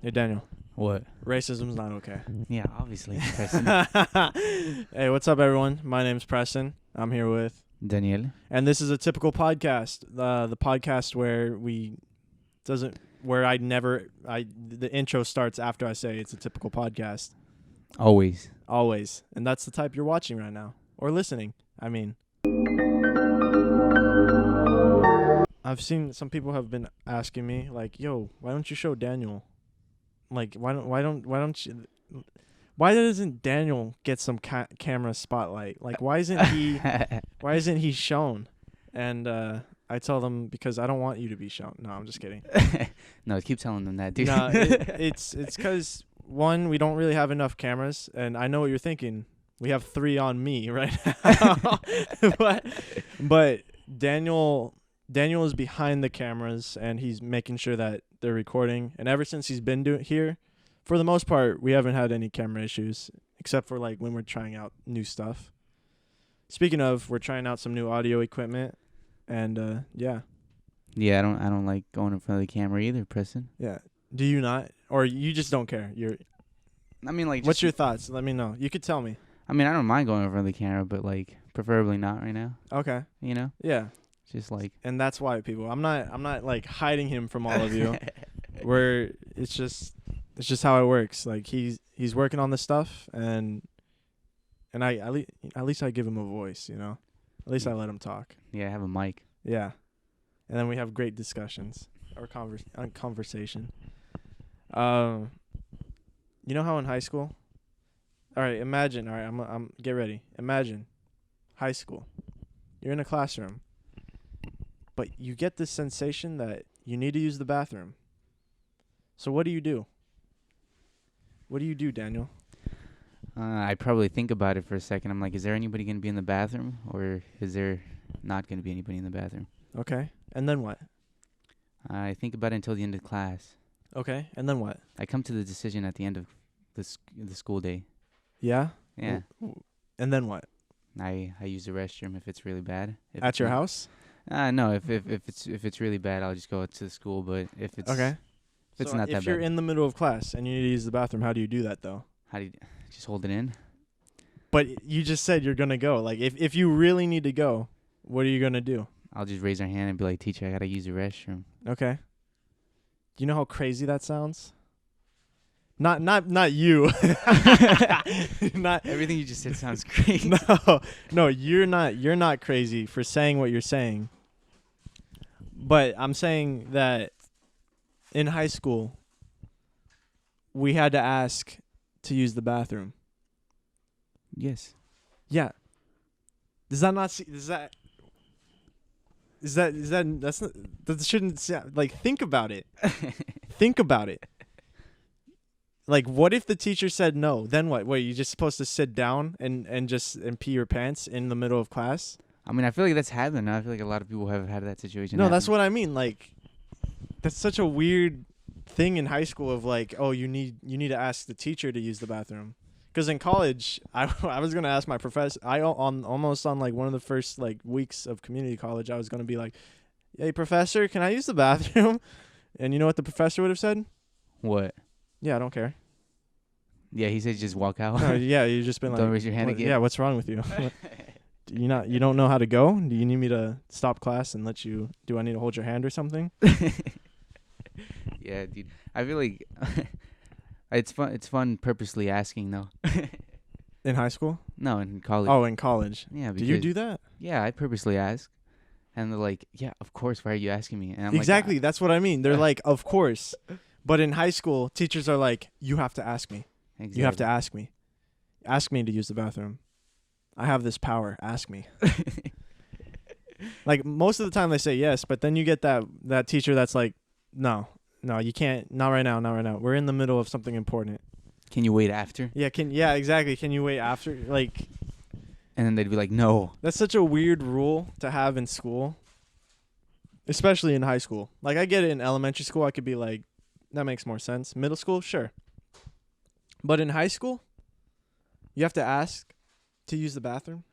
Hey, Daniel. What? Racism's not okay. Yeah, obviously. Preston. Hey, what's up, everyone? My name's Preston. I'm here with... Daniel. And this is a typical podcast. The podcast where the intro starts after I say it's a typical podcast. Always. Always. And that's the type you're watching right now. Or listening. I mean. I've seen some people have been asking me, like, yo, why don't you show Daniel? Like, why doesn't Daniel get some camera spotlight? Like, why isn't he shown? And I tell them, because I don't want you to be shown. No, I'm just kidding. No, keep telling them that, dude. No, it's because, one, we don't really have enough cameras, and I know what you're thinking. We have 3 on me right now. but Daniel is behind the cameras, and he's making sure that they're recording. And ever since he's been here, for the most part, we haven't had any camera issues, except for like when we're trying out new stuff. Speaking of, we're trying out some new audio equipment, and yeah. Yeah, I don't like going in front of the camera either, Preston. Yeah. Do you not, or you just don't care? I mean, like, what's your thoughts? Let me know. You could tell me. I mean, I don't mind going in front of the camera, but like, preferably not right now. Okay. You know? Yeah. Just like. And that's why, people. I'm not like hiding him from all of you. It's just how it works. Like, he's working on this stuff, and I at least I give him a voice, you know. At least I let him talk. Yeah, I have a mic. Yeah. And then we have great discussions or conversation. You know how in high school? All right, imagine. All right, I'm get ready. Imagine high school. You're in a classroom, but you get this sensation that you need to use the bathroom. So what do you do? What do you do, Daniel? I probably think about it for a second. I'm like, is there anybody going to be in the bathroom, or is there not going to be anybody in the bathroom? Okay. And then what? I think about it until the end of class. Okay. And then what? I come to the decision at the end of the school day. Yeah? Yeah. And then what? I use the restroom if it's really bad. At your house? No, if it's really bad, I'll just go to the school. But if it's okay, if it's so not that bad, if you're in the middle of class and you need to use the bathroom, how do you do that though? how do you just hold it in? But you just said you're gonna go. Like, if you really need to go, what are you gonna do? I'll just raise our hand and be like, "Teacher, I gotta use the restroom." Okay. Do you know how crazy that sounds? Not you. Not Everything you just said sounds crazy. No, you're not crazy for saying what you're saying. But I'm saying that in high school, we had to ask to use the bathroom. Yes. Yeah. Does that not? That shouldn't sound like. Think about it. Think about it. Like, what if the teacher said no? Then what? Wait, you just supposed to sit down and pee your pants in the middle of class? I mean, I feel like that's happened. I feel like a lot of people have had that situation. No, happen. that's what I mean. Like, that's such a weird thing in high school of like, oh, you need to ask the teacher to use the bathroom. Because in college, I was gonna ask my professor. Almost on like one of the first like weeks of community college, I was gonna be like, "Hey, professor, can I use the bathroom?" And you know what the professor would have said? What? Yeah, I don't care. Yeah, he said just walk out. No, yeah, you've just been like, don't raise your hand again. Yeah, what's wrong with you? You don't know how to go? Do you need me to stop class and let you? Do I need to hold your hand or something? Yeah, dude. I feel like it's fun. It's fun purposely asking though. In high school? No, in college. Oh, in college. Yeah. Do you do that? Yeah, I purposely ask, and they're like, "Yeah, of course. Why are you asking me?" And I'm exactly. Like, that's what I mean. They're like, "Of course," but in high school, teachers are like, "You have to ask me. Exactly. You have to ask me. Ask me to use the bathroom. I have this power. Ask me." Like, most of the time they say yes, but then you get that teacher that's like, no, you can't. Not right now. We're in the middle of something important. Can you wait after? Yeah, exactly. Can you wait after? Like, and then they'd be like, "No." That's such a weird rule to have in school, especially in high school. Like, I get it in elementary school. I could be like, that makes more sense. Middle school, sure. But in high school, you have to ask to use the bathroom.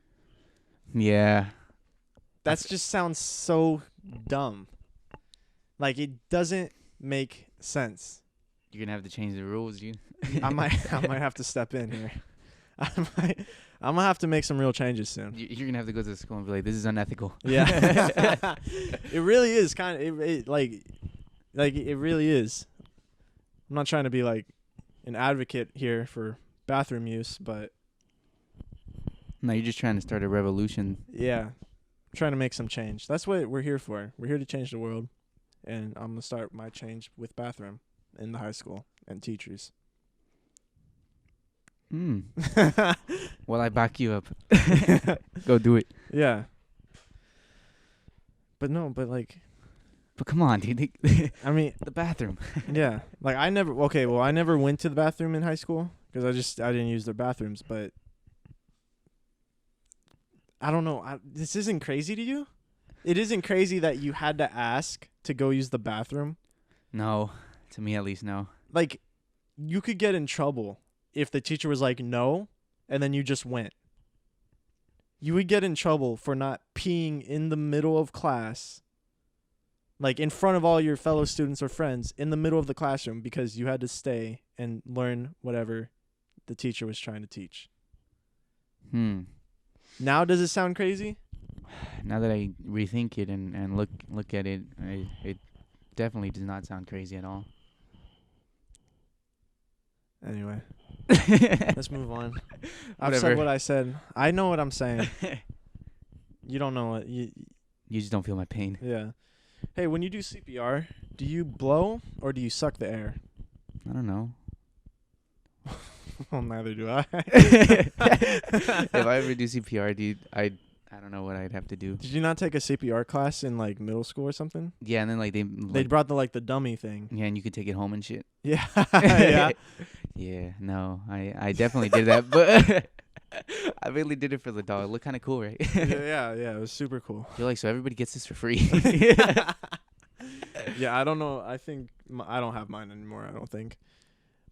Yeah. That just sounds so dumb. Like, it doesn't make sense. You're gonna have to change the rules, dude. I might have to step in here. I'm gonna have to make some real changes soon. You're gonna have to go to the school and be like, "This is unethical." Yeah. It really is kind of like it really is. I'm not trying to be like an advocate here for bathroom use, but No, you're just trying to start a revolution. yeah, I'm trying to make some change. That's what we're here for. We're here to change the world, and I'm gonna start my change with bathroom in the high school and teachers. Well, I back you up. Go do it. Yeah. But But come on, dude. I mean, The bathroom. yeah. Like I never went to the bathroom in high school because I didn't use their bathrooms, but I don't know. This isn't crazy to you? It isn't crazy that you had to ask to go use the bathroom? No, to me at least, no. Like, you could get in trouble if the teacher was like, no, and then you just went. You would get in trouble for not peeing in the middle of class, like in front of all your fellow students or friends in the middle of the classroom because you had to stay and learn whatever the teacher was trying to teach. Now, does it sound crazy? Now that I rethink it and look at it, it definitely does not sound crazy at all. Anyway, let's move on. I've said Whatever. what I said. I know what I'm saying. You don't know what You just don't feel my pain. Yeah. Hey, when you do CPR, do you blow or do you suck the air? I don't know. Well, neither do I. If I ever do CPR, dude, I don't know what I'd have to do. Did you not take a CPR class in like middle school or something? Yeah, and then like They like, brought the dummy thing. yeah, and you could take it home and shit. Yeah. Yeah. Yeah, no, I definitely did that, but I really did it for the dog. It looked kind of cool, right? Yeah. It was super cool. You're like, so everybody gets this for free. Yeah, I don't know. I think I don't have mine anymore. I don't think.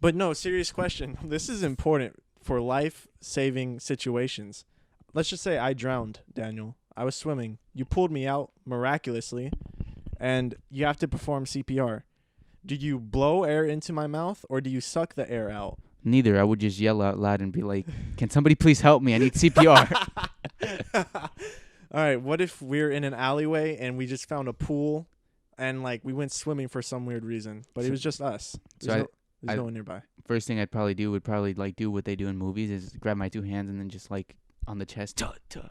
But no, serious question. This is important for life-saving situations. Let's just say I drowned, Daniel. I was swimming. You pulled me out miraculously, and you have to perform CPR. Do you blow air into my mouth, or do you suck the air out? Neither. I would just yell out loud and be like, "Can somebody please help me? I need CPR." All right, what if we're in an alleyway and we just found a pool and like we went swimming for some weird reason, but it was just us. There's no one nearby. First thing I'd probably do would like do what they do in movies is grab my two hands and then just like on the chest.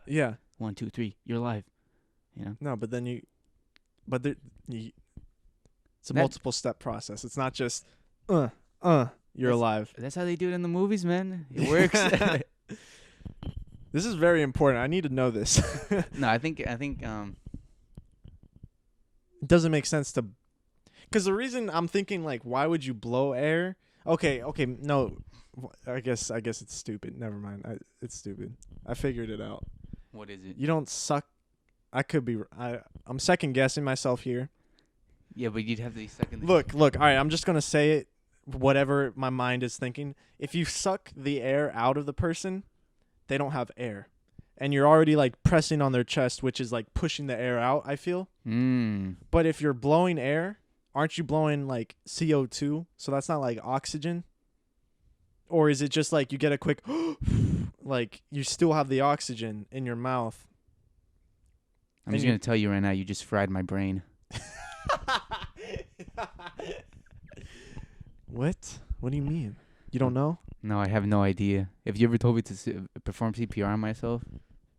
Yeah. 1, 2, 3. You're alive. You know. No, but then it's a multiple step process. It's not just you're alive. That's how they do it in the movies, man. It works. This is very important. I need to know this. No, I think It doesn't make sense to, because the reason I'm thinking like, why would you blow air? Okay, no, I guess it's stupid. Never mind. It's stupid. I figured it out. What is it? You don't suck. I could be. I'm second guessing myself here. Yeah, but you'd have to be stuck in the Look. All right, I'm just gonna say it. Whatever my mind is thinking. If you suck the air out of the person, they don't have air, and you're already like pressing on their chest, which is like pushing the air out. I feel. But if you're blowing air, aren't you blowing like CO2? So that's not like oxygen. Or is it just like you get a quick, like you still have the oxygen in your mouth? I'm just gonna tell you right now, you just fried my brain. What? What do you mean? You don't know? No, I have no idea. If you ever told me to perform CPR on myself,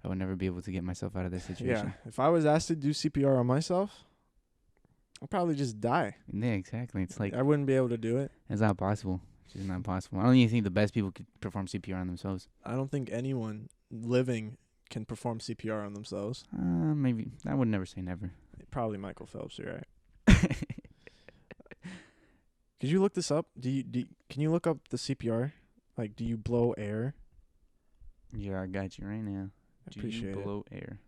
I would never be able to get myself out of this situation. Yeah. If I was asked to do CPR on myself, I'd probably just die. Yeah, exactly. It's like I wouldn't be able to do it. it's not possible. It's just not possible. I don't even think the best people could perform CPR on themselves. I don't think anyone living can perform CPR on themselves. Maybe I would never say never. Probably Michael Phelps, you're right. Could you look this up? Can you look up the CPR? Like, do you blow air? Yeah, I got you right now. I appreciate Do you it. blow air?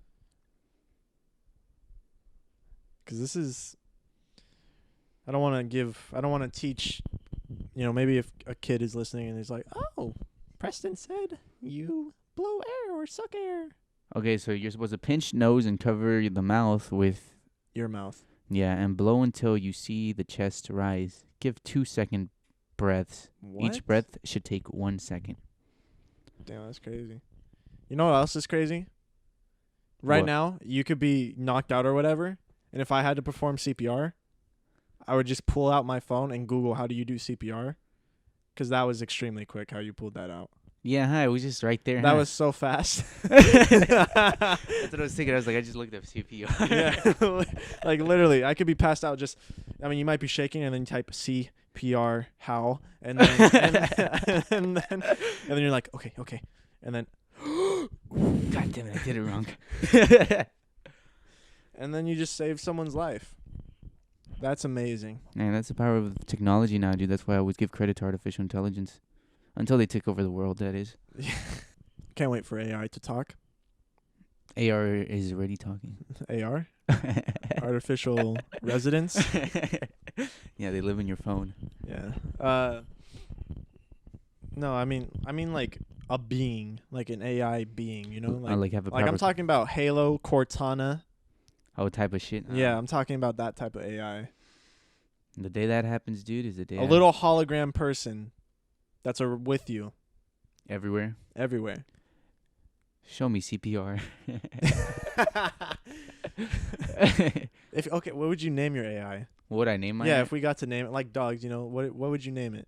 Because this is, I don't want to teach, maybe if a kid is listening and he's like, oh, Preston said you blow air or suck air. Okay, so you're supposed to pinch nose and cover the mouth with Your mouth. and blow until you see the chest rise. Give 2-second breaths. What? Each breath should take 1 second. Damn, that's crazy. You know what else is crazy? Right What? now, you could be knocked out or whatever, and if I had to perform CPR, I would just pull out my phone and Google how do you do CPR, because that was extremely quick how you pulled that out. Yeah, it was just right there. That was so fast. That's what I was thinking. I was like, I just looked up CPR. Yeah, like literally, I could be passed out. Just, I mean, you might be shaking, and then you type CPR how, and then and then you're like, okay, and then God damn it, I did it wrong. and then you just save someone's life. That's amazing. Man, that's the power of technology now, dude. That's why I always give credit to artificial intelligence. Until they take over the world, that is. Can't wait for AI to talk. AR is already talking. AR? Artificial residence? Yeah, they live in your phone. Yeah. No, I mean like a being, like an AI being, you know? Like have a like I'm power- talking about Halo, Cortana. Oh, type of shit. Yeah, I'm talking about that type of AI. The day that happens, dude, is the day A little hologram person that's with you everywhere. everywhere. Show me CPR. Okay, what would you name your AI? What would I name my? Yeah, if we got to name it like dogs, you know, what would you name it?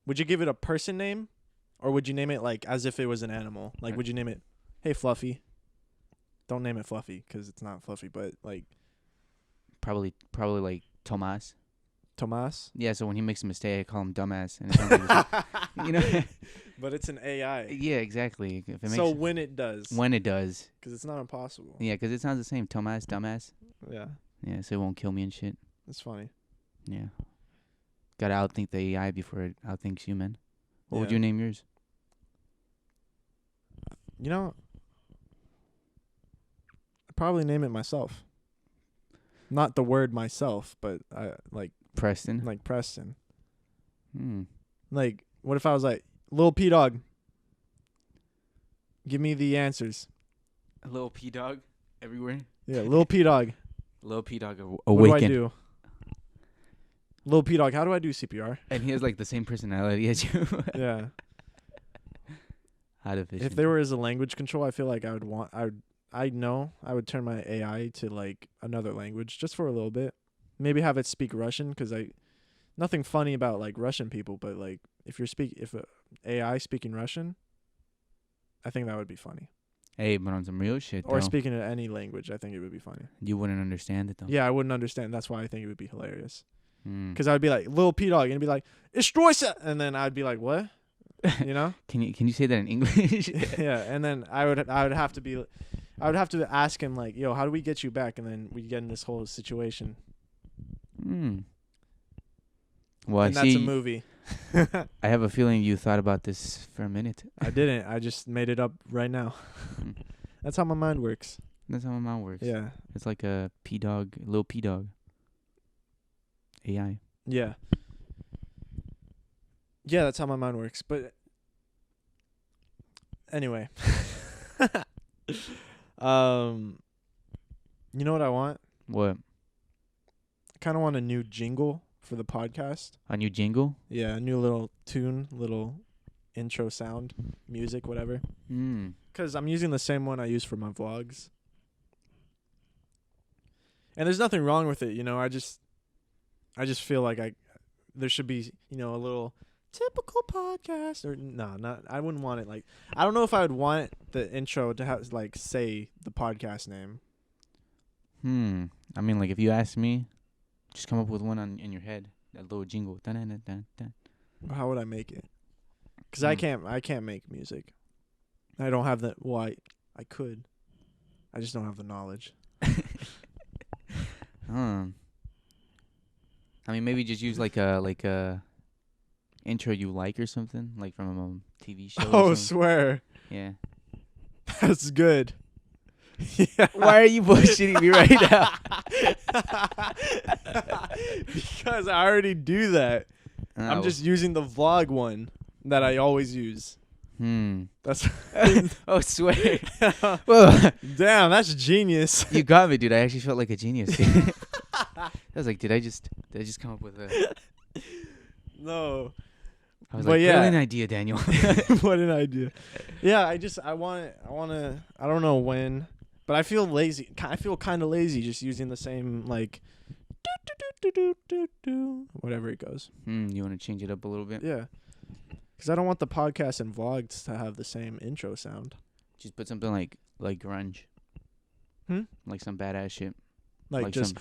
Would you give it a person name, or would you name it like as if it was an animal? Like, would you name it, "Hey Fluffy"? Don't name it Fluffy because it's not Fluffy, but like probably like Tomas. Tomas. Yeah, so when he makes a mistake, I call him dumbass, and it sounds like you know. But it's an AI. Yeah, exactly. If it makes So when it does, because it's not impossible. yeah, because it sounds the same. Tomas, dumbass. Yeah, Yeah, so it won't kill me and shit. it's funny. Yeah. Gotta outthink the AI before it outthinks you, man. What would Yeah. you name yours? You know, I'd probably name it myself. Not the word myself, but I like Preston. Preston. Hmm. Like, what if I was like, Lil Pdog, give me the answers. A little Pdog everywhere. Yeah, Lil Pdog. Little Pdog What do I awaken. do? Lil Pdog, how do I do CPR? And he has like the same personality as you. Yeah. Artificial. If there was a language control, I feel like I would turn my AI to like another language just for a little bit. Maybe have it speak Russian, because nothing funny about like Russian people, but like if a AI speaking Russian, I think that would be funny. Hey, but on some real shit, Or though, speaking in any language, I think it would be funny. you wouldn't understand it though. Yeah, I wouldn't understand. That's why I think it would be hilarious. Mm. Because I'd be like, Lil Pdog, and it'd be like, Istroisa, and then I'd be like, what? You know? Can you say that in English? Yeah, and then I would have to ask him like, yo, how do we get you back? And then we get in this whole situation. Hmm. Well, And I that's see. a movie. I have a feeling you thought about this for a minute. I didn't. I just made it up right now. Mm. That's how my mind works. That's how my mind works. Yeah. It's like a Pdog, little Pdog. AI. Yeah. Yeah, that's how my mind works. But anyway. You know what I want? What? I kind of want a new jingle for the podcast. A new jingle? Yeah, a new little tune, little intro sound, music, whatever. Hmm. Because I'm using the same one I use for my vlogs. And there's nothing wrong with it, you know. I just feel like there should be, you know, a little typical podcast, or I wouldn't want it like, I don't know if I would want the intro to have like say the podcast name. I mean, like, if you ask me, just come up with one in your head. That little jingle. Dun, dun, dun, dun, dun. How would I make it? Because I can't make music. I don't have the, well, I could. I just don't have the knowledge. I mean, maybe just use like a intro you like or something, like from a TV show. Oh, or something. swear. Yeah. That's good. Yeah. Why are you bullshitting me right now? Because I already do that. I'm just using the vlog one that I always use. That's Oh, swear. Well, damn, that's genius. you got me, dude. I actually felt like a genius. I was like, did I just come up with a? No. I was But like, yeah. brilliant idea, Daniel. What an idea. Yeah, I want to, I don't know when, but I feel lazy. I feel kind of lazy just using the same, like, whatever it goes. You want to change it up a little bit? Yeah. Because I don't want the podcast and vlogs to have the same intro sound. Just put something like grunge. Like some badass shit. Like just.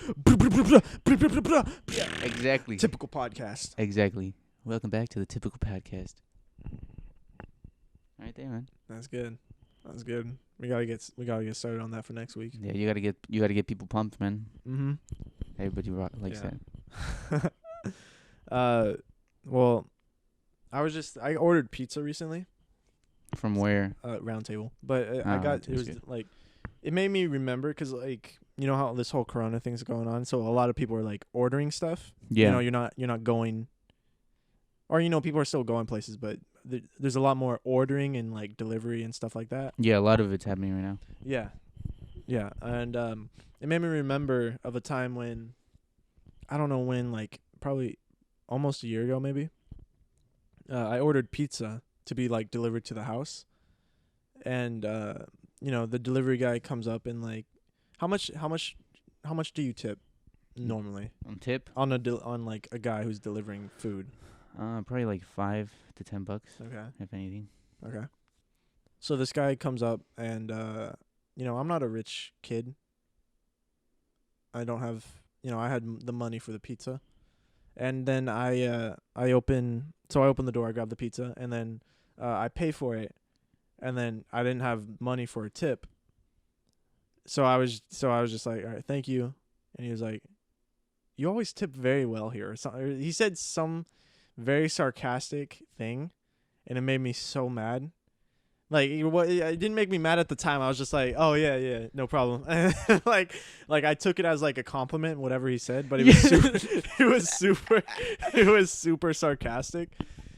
Yeah, exactly. Typical podcast. Exactly. Welcome back to the typical podcast. Right there, man. That's good. That's good. We gotta get started on that for next week. Yeah, you gotta get people pumped, man. Mm-hmm. Everybody likes that. Well, I ordered pizza recently. From where? Round Table. But it was good. Like, it made me remember because, like, you know how this whole Corona thing's going on, so a lot of people are like ordering stuff. Yeah. You know, you're not going, or people are still going places, but there's a lot more ordering and like delivery and stuff like that. Yeah, a lot of it's happening right now. Yeah, and it made me remember of a time when, I don't know when, like probably almost a year ago maybe. I ordered pizza to be like delivered to the house, and the delivery guy comes up and like, how much do you tip normally On tip? on like a guy who's delivering food? Probably like $5 to $10. Okay. If anything. Okay. So this guy comes up and I'm not a rich kid. I don't have, I had the money for the pizza. And then I open the door, I grab the pizza, and then I pay for it. And then I didn't have money for a tip. So I was just like, all right, thank you. And he was like, you always tip very well here. Or something. He said some very sarcastic thing, and it made me so mad. Like, it didn't make me mad at the time. I was just like, oh yeah, no problem. like I took it as like a compliment, whatever he said, but it was super sarcastic.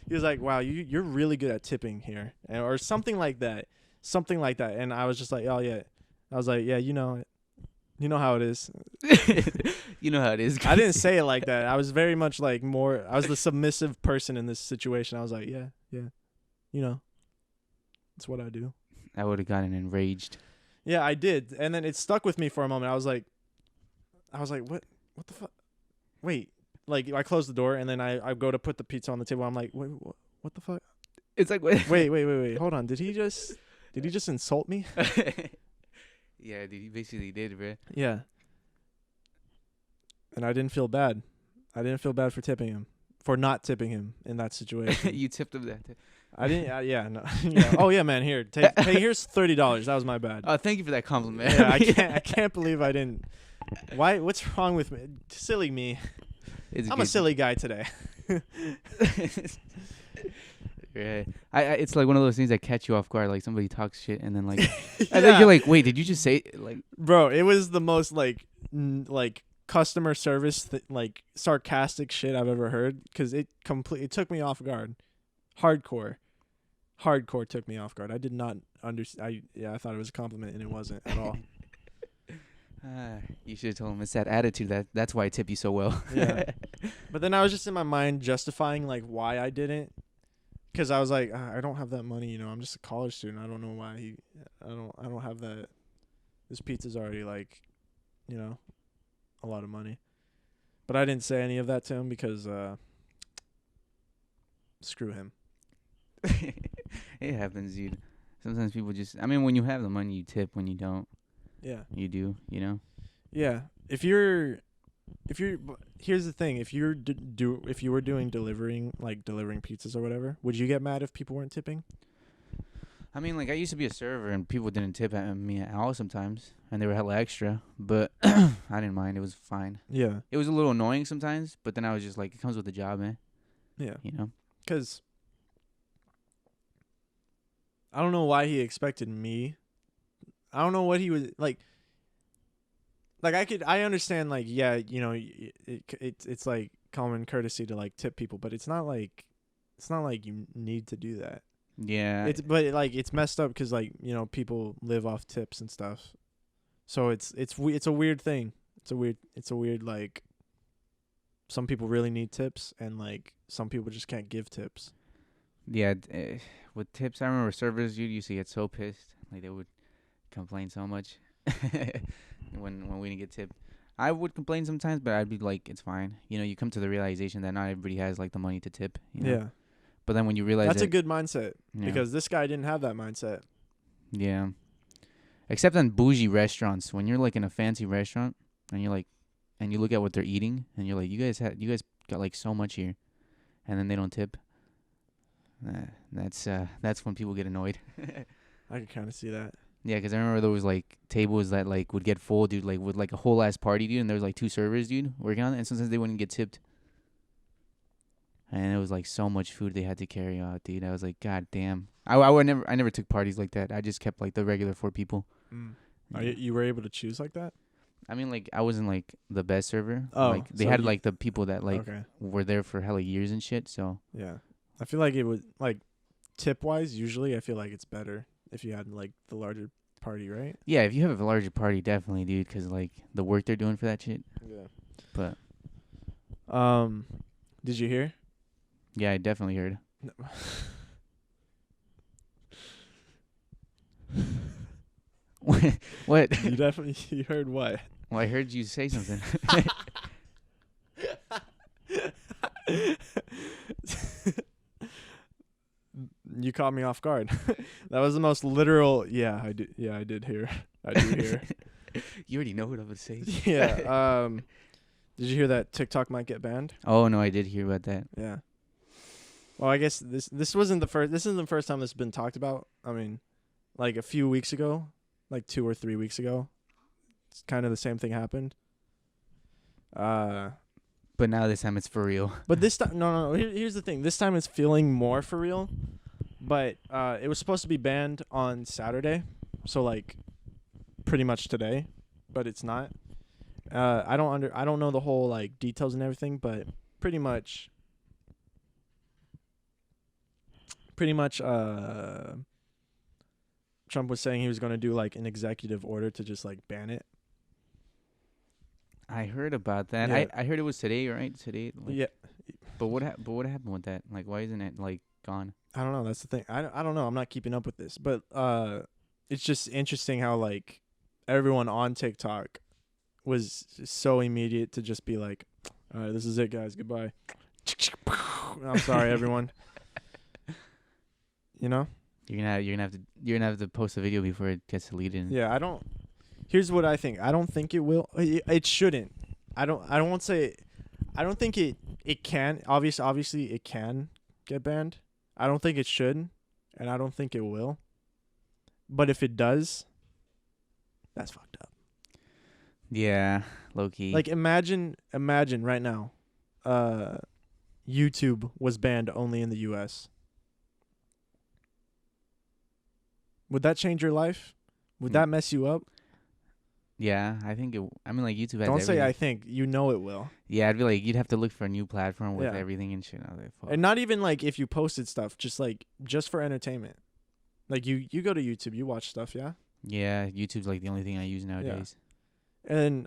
He was like, wow, you're really good at tipping here, or something like that. And I was just like, oh yeah. I was like, yeah, you know it. You know how it is. You know how it is. I didn't say it like that. I was very much like I was the submissive person in this situation. I was like, yeah. That's what I do. I would have gotten enraged. Yeah, I did. And then it stuck with me for a moment. I was like, what the fuck? Wait. Like, I closed the door, and then I go to put the pizza on the table. I'm like, wait, what the fuck? It's like, wait. Hold on. Did he just insult me? Yeah, dude, he basically did, bro. Yeah. And I didn't feel bad. I didn't feel bad for not tipping him in that situation. You tipped him that. I didn't. Yeah, no. Yeah. Oh yeah, man. Here, here's $30. That was my bad. Oh, thank you for that compliment. Yeah, I can't believe I didn't. Why? What's wrong with me? Silly me. I'm a silly guy today. Right. It's like one of those things that catch you off guard. Like somebody talks shit, and then like, and then you're like, wait, did you just say like? Bro, it was the most like customer service like sarcastic shit I've ever heard, because it took me off guard. Hardcore took me off guard. I did not understand. I thought it was a compliment, and it wasn't at all. You should have told him it's that attitude that's why I tip you so well. Yeah. But then I was just in my mind justifying like why I didn't, because I was like, I don't have that money, I'm just a college student. I don't know why I don't have that. This pizza's already like, a lot of money. But I didn't say any of that to him because screw him. It happens, dude. Sometimes people just, when you have the money, you tip. When you don't, yeah, you do, Yeah. If you're here's the thing, if you were doing delivering pizzas or whatever, would you get mad if people weren't tipping? Like I used to be a server and people didn't tip at me at all sometimes, and they were hella extra, but I didn't mind. It was fine. Yeah. It was a little annoying sometimes, but then I was just like, it comes with the job, man. Yeah. Because I don't know why he expected me. I don't know what he was like. I understand, like, yeah, it's like common courtesy to like tip people, but it's not like you need to do that. Yeah. It's messed up because like, people live off tips and stuff. So it's a weird thing. It's a weird like, some people really need tips, and like some people just can't give tips. Yeah, with tips, I remember servers, dude, used to get so pissed. Like, they would complain so much when we didn't get tipped. I would complain sometimes, but I'd be like, it's fine. You know, you come to the realization that not everybody has, like, the money to tip, you know? Yeah. But then when you realize That's a that, good mindset yeah, because this guy didn't have that mindset. yeah. Except on bougie restaurants, when you're, like, in a fancy restaurant, and you're, like, and you look at what they're eating, and you're like, you guys got, like, so much here, and then they don't tip. That's when people get annoyed. I could kind of see that. Yeah, because I remember there was, like, tables that, like, would get full, dude, like, with, like, a whole ass party, dude, and there was, like, 2 servers, dude, working on it, and sometimes they wouldn't get tipped. And it was, like, so much food they had to carry out, dude. I was like, God damn. I never took parties like that. I just kept, like, the regular 4 people. Yeah. You were able to choose like that? I mean, like, I wasn't, like, the best server. Oh, like, they so had, like, the people that, like, okay. were there for hella years and shit, so. Yeah. I feel like it would, like, tip-wise, usually I feel like it's better if you had, like, the larger party, right? Yeah, if you have a larger party, definitely, dude, because, like, the work they're doing for that shit. Yeah. But. Did you hear? Yeah, I definitely heard. What? You heard what? Well, I heard you say something. You caught me off guard. That was the most literal. Yeah, I did. Yeah, I did hear. I do hear. You already know what I'm gonna say. Yeah. Did you hear that TikTok might get banned? Oh no, I did hear about that. Yeah. Well, I guess this wasn't the first. This isn't the first time this has been talked about. I mean, like a few weeks ago, like 2 or 3 weeks ago, it's kind of the same thing happened. But now this time it's for real. But this time, no. Here's the thing. This time it's feeling more for real. But it was supposed to be banned on Saturday, so like pretty much today, but it's not. I don't know the whole like details and everything, but pretty much Trump was saying he was going to do like an executive order to just like ban it. I heard about that. Yeah. I heard it was today, right? Today. Like, Yeah. But what happened with that? Like, why isn't it like gone? I don't know. That's the thing. I don't know. I'm not keeping up with this, but it's just interesting how like everyone on TikTok was so immediate to just be like, all right, this is it, guys. Goodbye. I'm sorry, everyone. You know? You're gonna have to post a video before it gets deleted. Yeah, I don't. Here's what I think. I don't think it will. It shouldn't. I won't say. I don't think it can. Obviously, it can get banned. I don't think it should, and I don't think it will. But if it does, that's fucked up. Yeah, low key. Like imagine right now, YouTube was banned only in the U.S. Would that change your life? Would that mess you up? Yeah, I think it. I mean, like YouTube has. Don't say everything. I think. You know it will. Yeah, I'd be like, you'd have to look for a new platform with Yeah. everything and shit. I was like, fuck. And not even like if you posted stuff, just for entertainment. Like you go to YouTube, you watch stuff, yeah? Yeah, YouTube's like the only thing I use nowadays. And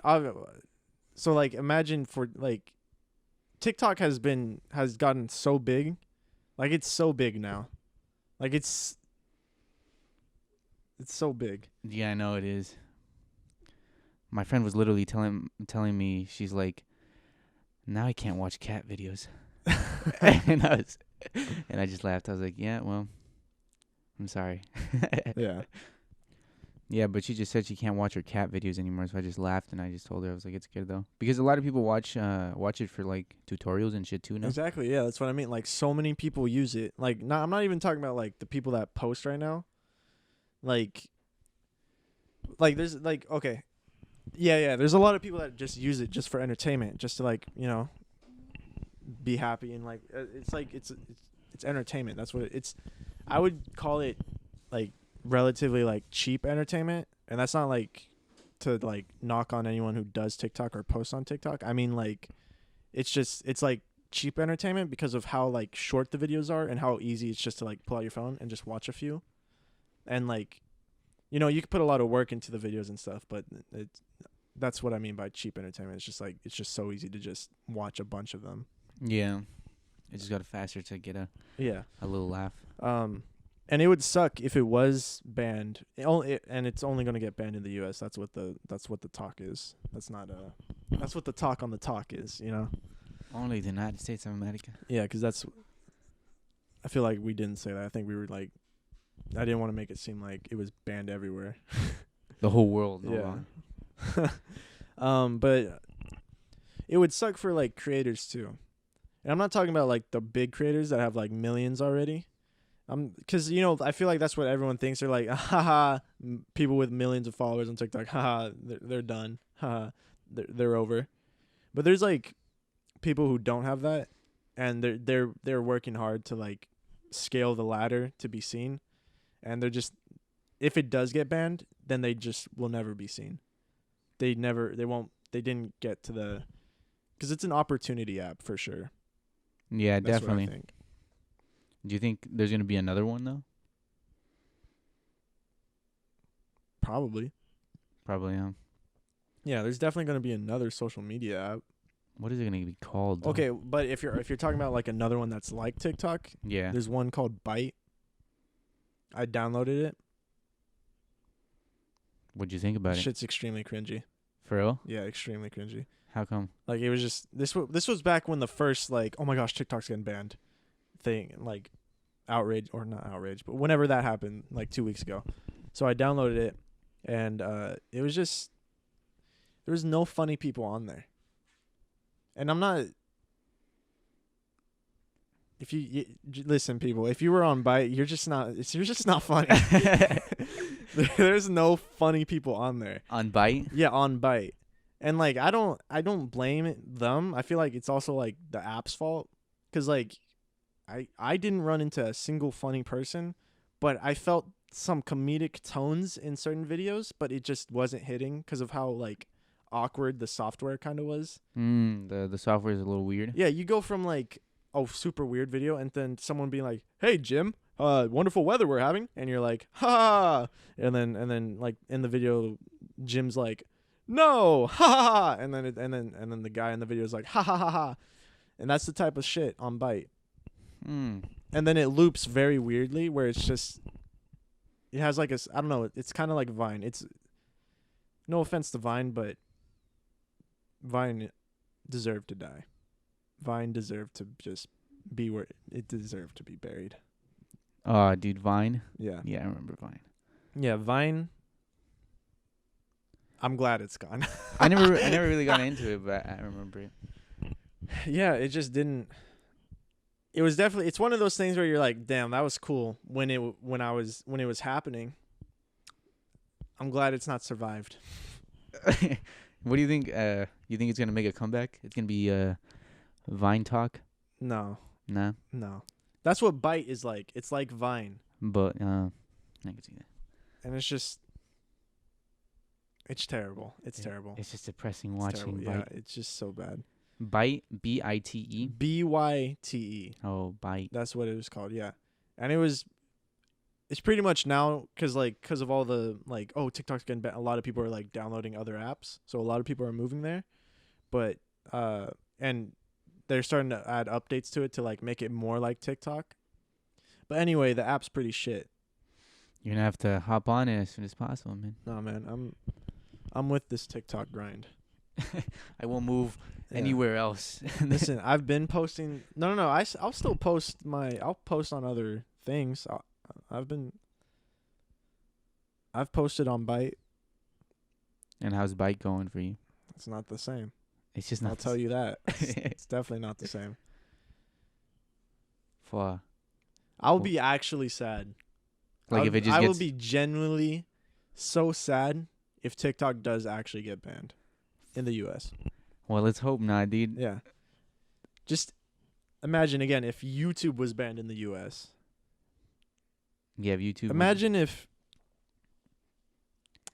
so like imagine for like TikTok has gotten so big. Like it's so big now. Like it's so big. Yeah, I know it is. My friend was literally telling me, she's like, now I can't watch cat videos. and I just laughed. I was like, yeah, well, I'm sorry. Yeah. Yeah, but she just said she can't watch her cat videos anymore, so I just laughed and I just told her, I was like, it's good though, because a lot of people watch it for like tutorials and shit too now. Exactly. Yeah, that's what I mean. Like so many people use it. Like I'm not even talking about like the people that post right now. Like there's like okay. Yeah, there's a lot of people that just use it just for entertainment, just to like, you know, be happy and like it's like it's entertainment. That's what it's. I would call it like relatively like cheap entertainment, and that's not like to like knock on anyone who does TikTok or posts on TikTok. I mean like it's like cheap entertainment because of how like short the videos are and how easy it's just to like pull out your phone and just watch a few. And like, you know, you can put a lot of work into the videos and stuff, but that's what I mean by cheap entertainment. It's just so easy to just watch a bunch of them. Yeah. It just got faster to get a little laugh. And it would suck if it was banned. And it's only gonna get banned in the U.S. That's what the talk is. That's what the talk on the talk is. You know. Only the United States of America. Yeah, because that's. I feel like we didn't say that. I think we were like. I didn't want to make it seem like it was banned everywhere. The whole world. No yeah. But it would suck for like creators too. And I'm not talking about like the big creators that have like millions already. Because, you know, I feel like that's what everyone thinks. They're like, haha, people with millions of followers on TikTok, haha, they're done. Haha, they're over. But there's like people who don't have that, and they're working hard to like scale the ladder to be seen. And they're just, if it does get banned, then they just will never be seen. They didn't get to the, because it's an opportunity app for sure. Yeah, That's definitely. what I think. Do you think there's gonna be another one though? Probably. Yeah, there's definitely going to be another social media app. What is it gonna be called, though? Okay, but if you're talking about like another one that's like TikTok, Yeah. there's one called Byte. I downloaded it. What'd you think about it? Shit's extremely cringy. For real? Yeah, extremely cringy. How come? Like it was just this was back when the first like, oh my gosh, TikTok's getting banned thing, like outrage, or not outrage, but whenever that happened like 2 weeks ago. So I downloaded it, and it was just, there was no funny people on there. And I'm not, if you listen, people, if you were on Byte, you're just not funny. There's no funny people on there. On Byte? Yeah, on Byte. And like I don't blame them. I feel like it's also like the app's fault, cuz like I didn't run into a single funny person, but I felt some comedic tones in certain videos, but it just wasn't hitting cuz of how like awkward the software kind of was. The software is a little weird. Yeah, you go from like a super weird video and then someone being like, "Hey Jim, wonderful weather we're having," and you're like, "Ha!" And then like in the video, Jim's like, "No, ha ha ha!" And then the guy in the video is like, "Ha ha ha ha!" And that's the type of shit on Byte. And then it loops very weirdly, where it's just, it has like I don't know, it's kind of like Vine. It's, no offense to Vine, but Vine deserved to die. Vine deserved to just be where it deserved to be buried. Dude, Vine. Yeah. Yeah, I remember Vine. Yeah, Vine. I'm glad it's gone. I never really got into it, but I remember it. Yeah, it just didn't. It was definitely, it's one of those things where you're like, damn, that was cool when it was happening. I'm glad it's not survived. What do you think? You think it's gonna make a comeback? It's gonna be Vine Talk? No. Nah. No. That's what Byte is like. It's like Vine. But I can see that. And it's just, it's terrible. It's terrible. It's just depressing watching Byte. Yeah, it's just so bad. Byte, B-I-T-E? B-Y-T-E. Oh, Byte. That's what it was called, yeah. And it's pretty much now, because of all the, like, oh, TikTok's getting banned, a lot of people are, like, downloading other apps. So a lot of people are moving there. But, and they're starting to add updates to it to, like, make it more like TikTok. But anyway, the app's pretty shit. You're going to have to hop on it as soon as possible, man. No, man, I'm with this TikTok grind. I won't move anywhere else. Listen, I've been posting. No. I'll still post I'll post on other things. I've posted on Byte. And how's Byte going for you? It's not the same. It's just not. I'll tell you that. It's definitely not the same. I'll be actually sad. Like if it just I gets... will be genuinely so sad if TikTok does actually get banned in the U.S. Well, let's hope not, dude. Yeah. Just imagine again if YouTube was banned in the U.S. Yeah, if YouTube. Imagine if,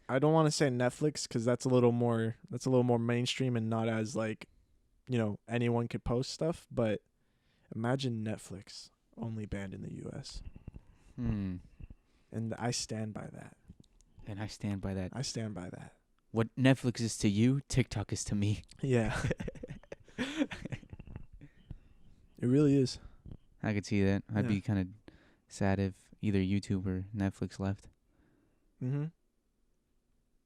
I don't want to say Netflix because that's a little more mainstream and not as like, you know, anyone could post stuff. But imagine Netflix only banned in the U.S. And I stand by that. And I stand by that. I stand by that. What Netflix is to you, TikTok is to me. Yeah. It really is. I could see that. I'd Yeah. be kind of sad if either YouTube or Netflix left. Mm-hmm.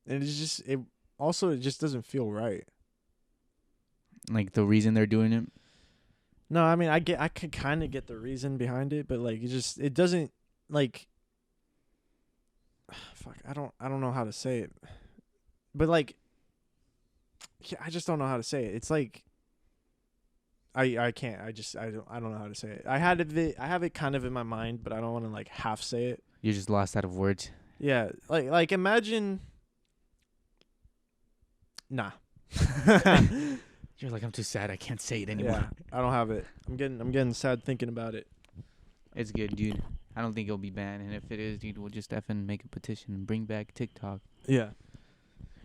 And it's just it just doesn't feel right. Like the reason they're doing it. No, I mean I could kind of get the reason behind it, but like it doesn't like fuck, I don't know how to say it. But like yeah, I just don't know how to say it. It's like I can't. I don't know how to say it. I have it kind of in my mind, but I don't want to like half say it. You're just lost out of words. Yeah, like imagine nah. You're like, I'm too sad. I can't say it anymore. Yeah, I don't have it. I'm getting sad thinking about it. It's good, dude. I don't think it'll be banned, and if it is, dude, we'll just effing make a petition and bring back TikTok. Yeah.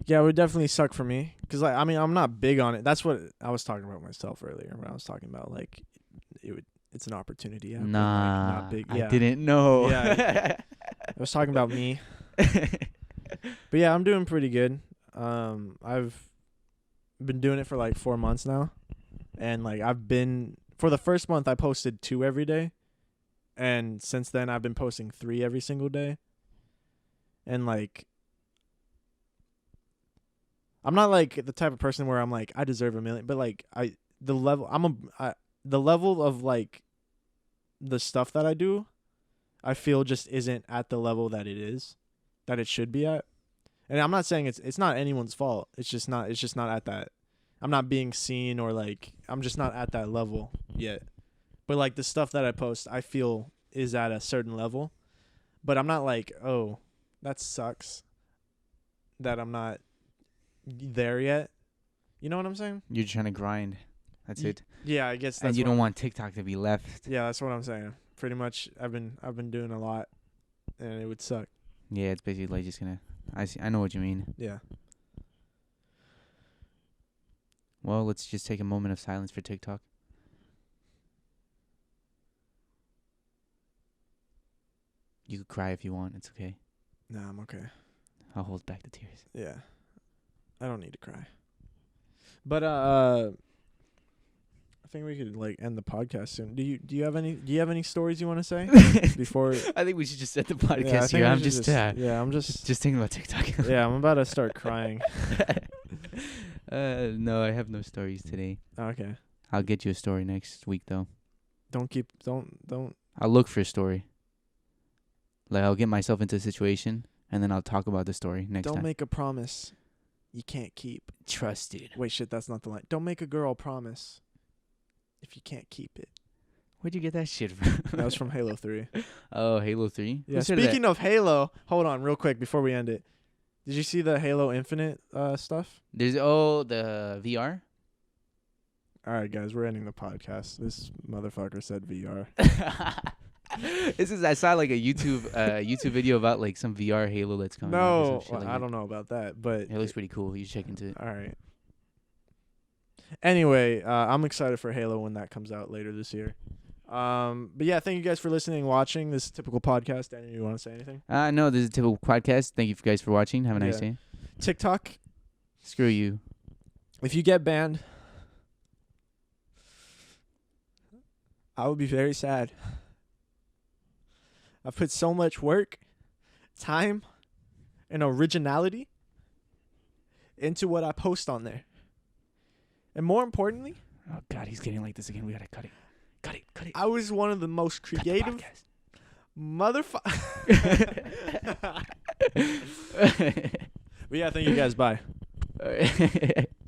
Yeah, it would definitely suck for me because, like, I mean, I'm not big on it. That's what I was talking about myself earlier when I was talking about, like, it's an opportunity. Yeah, nah, but, like, not big. Yeah. I didn't know. Yeah, I was talking about me. But yeah, I'm doing pretty good. I've been doing it for like 4 months now, and like for the first month I posted 2 every day, and since then I've been posting 3 every single day, and like. I'm not like the type of person where I'm like I deserve a million, but like the level of like the stuff that I do, I feel just isn't at the level that it should be at. And I'm not saying it's not anyone's fault. It's just not at that. I'm not being seen or like I'm just not at that level yet. But like the stuff that I post, I feel is at a certain level. But I'm not like, oh, that sucks that I'm not there yet. You know what I'm saying? You're trying to grind. That's it. Yeah, I guess that's and you don't want TikTok to be left. Yeah, that's what I'm saying. Pretty much I've been doing a lot and it would suck. Yeah, it's basically like just gonna I know what you mean. Yeah. Well, let's just take a moment of silence for TikTok. You could cry if you want. It's okay. No, I'm okay. I'll hold back the tears. Yeah. I don't need to cry. But I think we could like end the podcast soon. Do you have any stories you want to say before? I think we should just end the podcast Yeah, here. I'm just I'm just thinking about TikTok. yeah, I'm about to start crying. No, I have no stories today. Okay. I'll get you a story next week though. Don't. I'll look for a story. Like I'll get myself into a situation and then I'll talk about the story next Don't time. make a promise you can't keep. Trust, dude. Wait, shit, that's not the line. Don't make a girl promise if you can't keep it. Where'd you get that shit from? That was from Halo 3. Oh, Halo 3? Yeah, speaking of Halo, hold on real quick before we end it. Did you see the Halo Infinite stuff? There's the VR. All right, guys, we're ending the podcast. This motherfucker said VR. I saw like a YouTube video about like some VR Halo that's coming out. No, Like I don't know about that, but it looks pretty cool. You should check into it. All right. Anyway, I'm excited for Halo when that comes out later this year. But yeah, thank you guys for listening and watching this typical podcast. Daniel, you want to say anything? No, this is a typical podcast. Thank you guys for watching. Have a nice day. TikTok. Screw you. If you get banned, I would be very sad. I've put so much work, time, and originality into what I post on there. And more importantly, Oh God, he's getting like this again. We gotta cut it. Cut it. I was one of the most creative motherfuckers. But yeah, thank you guys. Bye.